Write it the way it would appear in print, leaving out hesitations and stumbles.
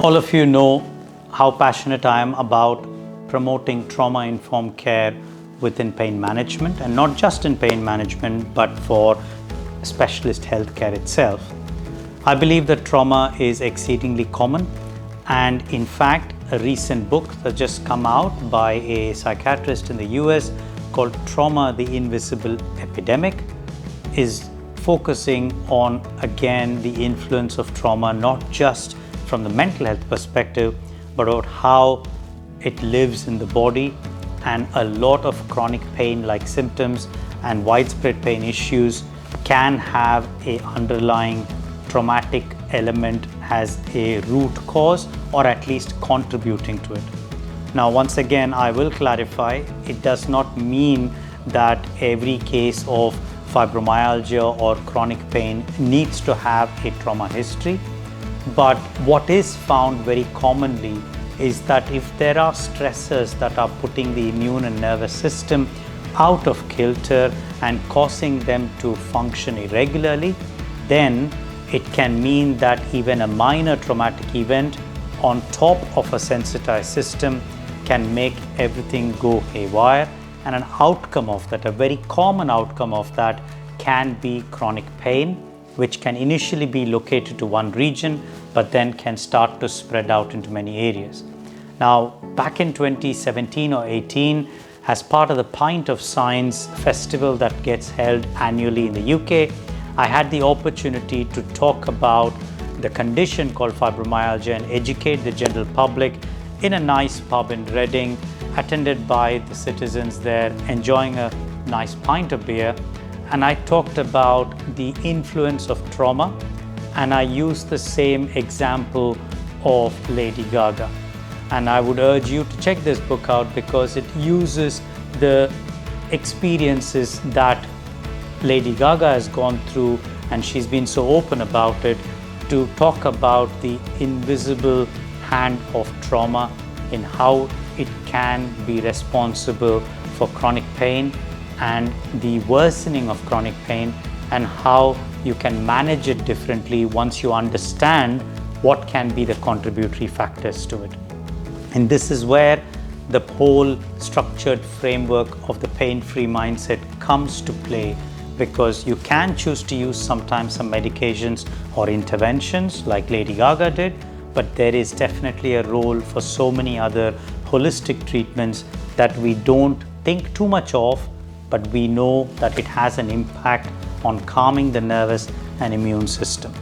All of you know how passionate I am about promoting trauma-informed care within pain management, and not just in pain management, but for specialist healthcare itself. I believe that trauma is exceedingly common, and in fact, a recent book that just come out by a psychiatrist in the US called Trauma, the Invisible Epidemic is focusing on, again, the influence of trauma, not just from the mental health perspective, but about how it lives in the body, and a lot of chronic pain-like symptoms and widespread pain issues can have a underlying traumatic element as a root cause, or at least contributing to it. Now, once again, I will clarify, it does not mean that every case of fibromyalgia or chronic pain needs to have a trauma history. But what is found very commonly is that if there are stressors that are putting the immune and nervous system out of kilter and causing them to function irregularly, then it can mean that even a minor traumatic event on top of a sensitized system can make everything go haywire. And an outcome of that, a very common outcome of that, can be chronic pain, which can initially be located to one region, but then can start to spread out into many areas. Now, back in 2017 or 18, as part of the Pint of Science festival that gets held annually in the UK, I had the opportunity to talk about the condition called fibromyalgia and educate the general public in a nice pub in Reading, attended by the citizens there, enjoying a nice pint of beer. And I talked about the influence of trauma, and I used the same example of Lady Gaga. And I would urge you to check this book out because it uses the experiences that Lady Gaga has gone through, and she's been so open about it, to talk about the invisible hand of trauma in how it can be responsible for chronic pain and the worsening of chronic pain, and how you can manage it differently once you understand what can be the contributory factors to it. And this is where the whole structured framework of the pain-free mindset comes to play, because you can choose to use sometimes some medications or interventions like Lady Gaga did, but there is definitely a role for so many other holistic treatments that we don't think too much of, but we know that it has an impact on calming the nervous and immune system.